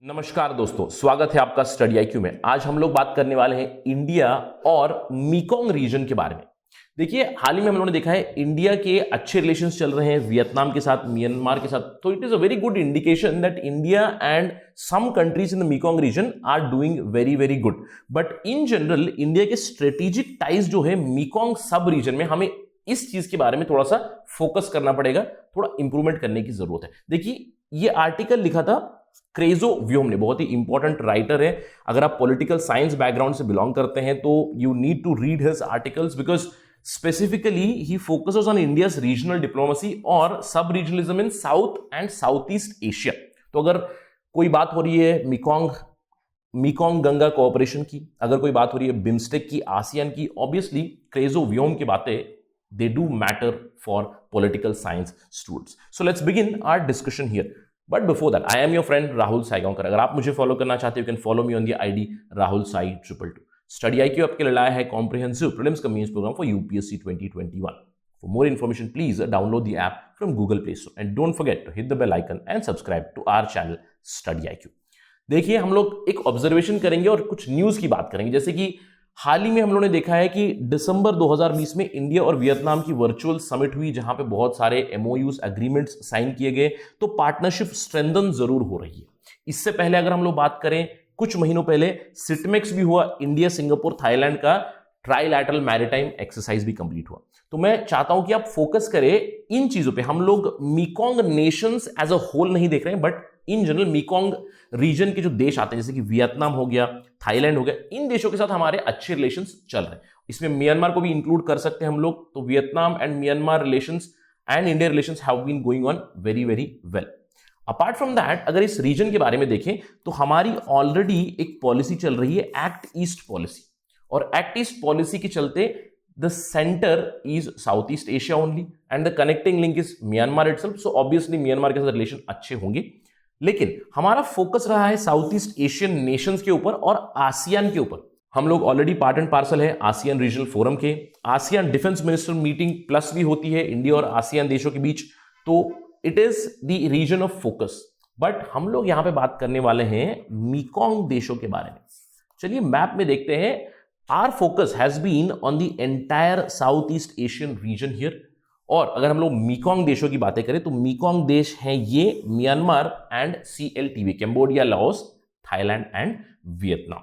नमस्कार दोस्तों, स्वागत है आपका स्टडी आईक्यू में। आज हम लोग बात करने वाले हैं इंडिया और मीकोंग रीजन के बारे में। देखिए, हाल ही में हम लोगों ने देखा है इंडिया के अच्छे रिलेशंस चल रहे हैं वियतनाम के साथ, म्यांमार के साथ। तो it is a very good indication that India and some countries in the Mekong region are doing very very good. But in general India के स्ट्रेटेजिक टाइज जो है मीकोंग सब रीजन में, हमें इस चीज के बारे में थोड़ा सा फोकस करना पड़ेगा, थोड़ा इंप्रूवमेंट करने की जरूरत है। देखिए, ये आर्टिकल लिखा था क्रेजो व्योम ने, बहुत ही इंपॉर्टेंट राइटर है। अगर आप पॉलिटिकल साइंस बैकग्राउंड से बिलोंग करते हैं तो you need to read his articles, because specifically he focuses on India's regional diplomacy और sub regionalism in South and South East Asia. तो अगर कोई बात हो रही है मीकोंग गंगा कोऑपरेशन की, अगर कोई बात हो रही है बिम्स्टेक की, आसियान की, ऑब्वियसली क्रेजो व्योम की बातें they do matter for political science students. So let's begin our discussion here. But before that, I am your friend Rahul Saigaonkar. अगर आप मुझे फॉलो करना चाहते हो, you can follow me on the ID Rahul Sai 222. Study IQ आपके लिए लाया है comprehensive prelims का means program for UPSC 2021. For more information, please download the app from Google Play Store and don't forget to hit the bell icon and subscribe to our channel Study IQ. देखिए, हम लोग एक observation करेंगे और कुछ news की बात करेंगे। जैसे कि हाल ही में हम लोगों ने देखा है कि दिसंबर 2020 में इंडिया और वियतनाम की वर्चुअल समिट हुई, जहां पे बहुत सारे एमओयूज एग्रीमेंट्स साइन किए गए। तो पार्टनरशिप स्ट्रेंथन जरूर हो रही है। इससे पहले अगर हम लोग बात करें, कुछ महीनों पहले सिटमेक्स भी हुआ, इंडिया सिंगापुर थाईलैंड का ट्राइलैटरल मैरिटाइम एक्सरसाइज भी कंप्लीट हुआ। तो मैं चाहता हूं कि आप फोकस करें इन चीजों पे। हम लोग Mekong nations as a whole नहीं देख रहे हैं, but in general Mekong region के जो देश आते हैं, जैसे कि वियतनाम हो गया, थाईलैंड हो गया, इन देशों के साथ हमारे अच्छे रिलेशंस चल रहे हैं। इसमें म्यांमार को भी इंक्लूड कर सकते हैं हम लोग। तो Vietnam and Myanmar relations and India relations have been going on very very well. Apart from that, अगर इस रीजन के बारे में देखें तो हमारी ऑलरेडी एक पॉलिसी चल रही है, एक्ट ईस्ट पॉलिसी। और एक्ट ईस्ट पॉलिसी के चलते the center is Southeast Asia only and the connecting link is Myanmar itself. So obviously Myanmar के साथ रिलेशन अच्छे होंगे, लेकिन हमारा फोकस रहा है साउथ ईस्ट एशियन नेशंस के ऊपर और आसियान के ऊपर। हम लोग ऑलरेडी पार्ट एंड पार्सल है आसियान रीजनल फोरम के। ASEAN defence minister meeting plus भी होती है इंडिया और आसियान देशों के बीच। तो it is the region of focus. But हम लोग यहां पे बात करने वाले हैं मीकोंग देशों के बारे में। चलिए मैप में देखते हैं। Our focus has been on the entire Southeast Asian region here. और अगर हम लोग मीकोंग देशों की बातें करें तो मीकोंग देश हैं ये Myanmar and CLTV, Cambodia, Laos, Thailand and Vietnam.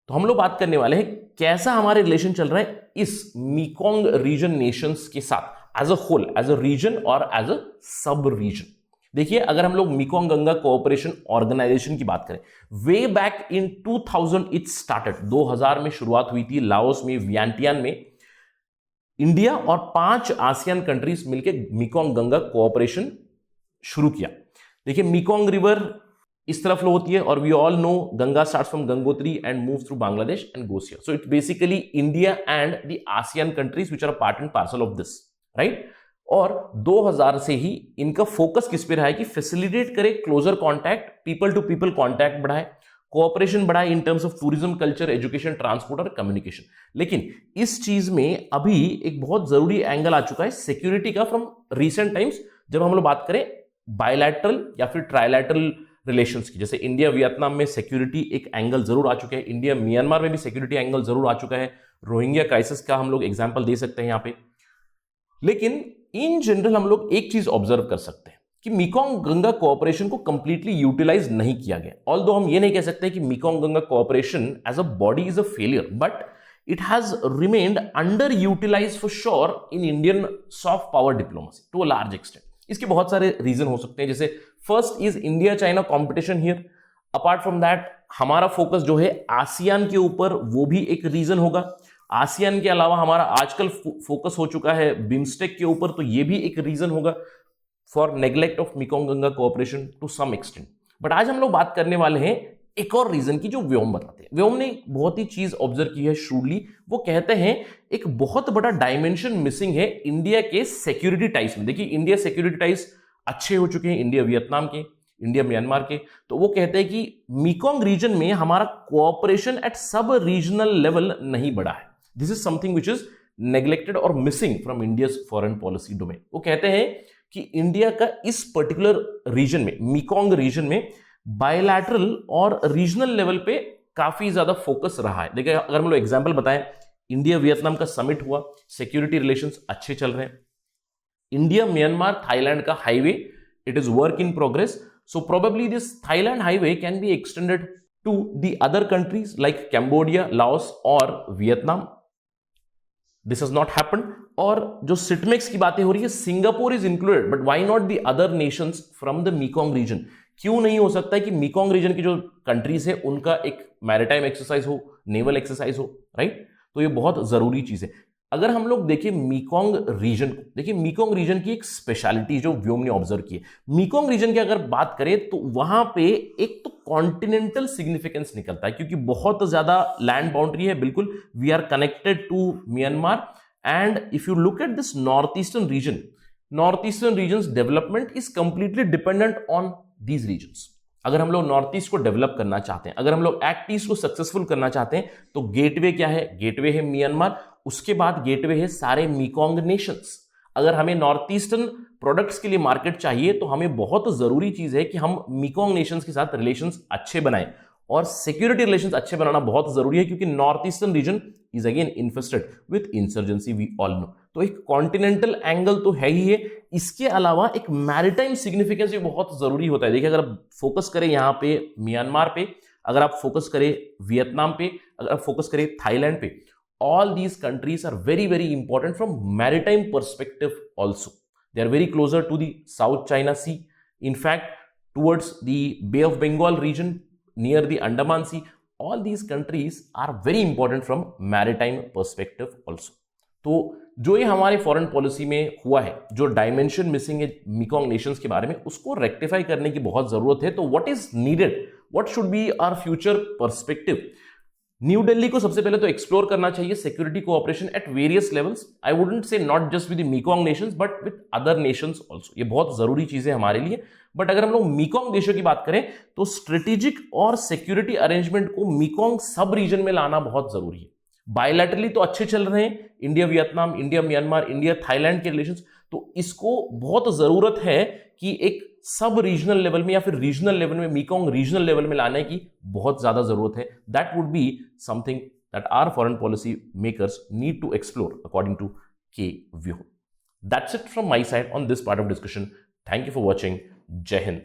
तो हम लोग बात करने वाले हैं कैसा हमारे रिलेशन चल रहा है इस मीकोंग रीजन नेशंस के साथ, as a whole, as a region और एज अ सब रीजन। देखिए, अगर हम लोग मीकोंग गंगा कोऑपरेशन ऑर्गेनाइजेशन की बात करें, way back in 2000 it started, 2000 में शुरुआत हुई थी लाओस में, वियंटियान में। इंडिया और 5 आसियान कंट्रीज मिलकर मीकोंग गंगा कोऑपरेशन शुरू किया। देखिए, मीकोंग रिवर इस तरफ फ्लो होती है और we all know Ganga starts from Gangotri and moves through Bangladesh and goes here. So it's basically India and the ASEAN countries which are part and parcel of this, right. और 2000 से ही इनका फोकस किस पे रहा है कि फैसिलिटेट करे closer contact, people to people contact बढ़ाए, कोऑपरेशन बढ़ाए in terms of tourism, culture, education, transport और कम्युनिकेशन। लेकिन इस चीज में अभी एक बहुत जरूरी एंगल आ चुका है सिक्योरिटी का फ्रॉम रीसेंट टाइम्स, जब हम लोग बात करें बायलैटरल या फिर ट्राइलैटरल रिलेशंस की। जैसे इंडिया वियतनाम में सिक्योरिटी एक एंगल जरूर आ चुका है, इंडिया म्यांमार में भी सिक्योरिटी एंगल जरूर आ चुका है, रोहिंग्या क्राइसिस का हम लोग एग्जाम्पल दे सकते हैं यहाँ पे। लेकिन इन जनरल हम लोग एक चीज ऑब्जर्व कर सकते हैं कि मीकोंग गंगा कोऑपरेशन को कंप्लीटली यूटिलाइज नहीं किया गया। ऑल्दो हम ये नहीं कह सकते कि Mekong Ganga cooperation as a body is a failure, but it has remained underutilise for sure in Indian soft power diplomacy to a large extent. इसके बहुत सारे रीजन हो सकते हैं, जैसे first is India China competition here. Apart from that, हमारा focus जो है आसियान के ऊपर, वो भी एक रीजन होगा। आसियान के अलावा हमारा आजकल फोकस हो चुका है बिम्स्टेक के ऊपर, तो ये भी एक रीजन होगा for neglect of Mekong Ganga cooperation to some extent. But आज हम लोग बात करने वाले हैं एक और रीजन की, जो व्योम बताते हैं। व्योम ने बहुत ही चीज ऑब्जर्व की है शूडली। वो कहते हैं एक बहुत बड़ा डायमेंशन मिसिंग है इंडिया के सिक्योरिटी टाइज में। देखिए, इंडिया सिक्योरिटी टाइज अच्छे हो चुके हैं, इंडिया वियतनाम के, इंडिया म्यांमार के। तो वो कहते हैं कि मीकोंग रीजन में हमारा cooperation at sub regional level नहीं बढ़ा है। This is something which is neglected और missing from India's foreign policy domain. वो कहते हैं कि इंडिया का इस पर्टिकुलर रीजन में, मीकोंग रीजन में, बायलैटरल और रीजनल लेवल पे काफी ज्यादा फोकस रहा है। देखिए अगर हम लोग एग्जांपल बताएं, इंडिया वियतनाम का समिट हुआ, सिक्योरिटी रिलेशंस अच्छे चल रहे हैं। इंडिया म्यांमार थाईलैंड का highway, it is work in progress, so probably this Thailand highway can be extended to the other countries like Cambodia, Laos और Vietnam. This has not happened. और जो सिटमेक्स की बातें हो रही है, Singapore is included, but why not the other nations from the Mekong region? क्यों नहीं हो सकता है कि मीकोंग रीजन की जो कंट्रीज है उनका एक मैरिटाइम एक्सरसाइज हो, नेवल एक्सरसाइज हो, राइट? तो ये बहुत जरूरी चीज है। अगर हम लोग देखें मीकोंग रीजन को, देखिए मीकोंग रीजन की एक स्पेशलिटी जो व्योम ने ऑब्जर्व की है, मीकोंग रीजन की अगर बात करें तो वहां पे एक तो कॉन्टिनेंटल सिग्निफिकेंस निकलता है, क्योंकि बहुत ज्यादा लैंड बाउंड्री है, बिल्कुल we are connected to Myanmar. And if you look at this north eastern region development is completely dependent on these regions. अगर हम लोग नॉर्थ ईस्ट को डेवलप करना चाहते हैं, अगर हम लोग एक्ट ईस्ट को सक्सेसफुल करना चाहते हैं, तो गेटवे क्या है? गेटवे है म्यांमार, उसके बाद गेटवे है सारे मीकोंग नेशंस। अगर हमें नॉर्थ ईस्टर्न प्रोडक्ट्स के लिए मार्केट चाहिए तो हमें बहुत जरूरी चीज है कि हम मीकोंग नेशंस के साथ रिलेशंस अच्छे बनाएं, और सिक्योरिटी रिलेशंस अच्छे बनाना बहुत जरूरी है, क्योंकि north eastern region is again infested with insurgency, we all know. तो एक कॉन्टिनेंटल एंगल तो है ही है, इसके अलावा एक मैरिटाइम सिग्निफिकेंस भी बहुत जरूरी होता है। देखिए अगर आप फोकस करें यहाँ पे म्यांमार पे, अगर आप फोकस करें वियतनाम पे, अगर आप फोकस करें थाईलैंड पे, all these countries are very very important from maritime perspective also. They are very closer to the South China Sea, in fact towards the Bay of Bengal region, near the Andaman Sea. All these countries are very important from maritime perspective also. तो जो ये हमारे foreign policy में हुआ है, जो dimension missing है मीकोंग Nations के बारे में, उसको रेक्टिफाई करने की बहुत जरूरत है। तो what is needed, what should be our future perspective? New Delhi को सबसे पहले तो एक्सप्लोर करना चाहिए security cooperation at various levels. I wouldn't say not just with the Mekong nations but with other nations also. ये बहुत जरूरी चीज है हमारे लिए। बट अगर हम लोग मीकोंग देशों की बात करें तो स्ट्रेटेजिक और सिक्योरिटी अरेंजमेंट को मीकोंग सब रीजन में लाना बहुत जरूरी है। बायलैटरली तो अच्छे चल रहे हैं, India Vietnam, India Myanmar, India Thailand के रिलेशंस, तो इसको बहुत जरूरत है कि एक सब रीजनल लेवल में या फिर रीजनल लेवल में, मीकोंग रीजनल लेवल में लाने की बहुत ज्यादा जरूरत है। That would be something that our foreign policy makers need to explore according to के view. That's it from my side on this part of discussion. Thank you for watching. Jai Hind.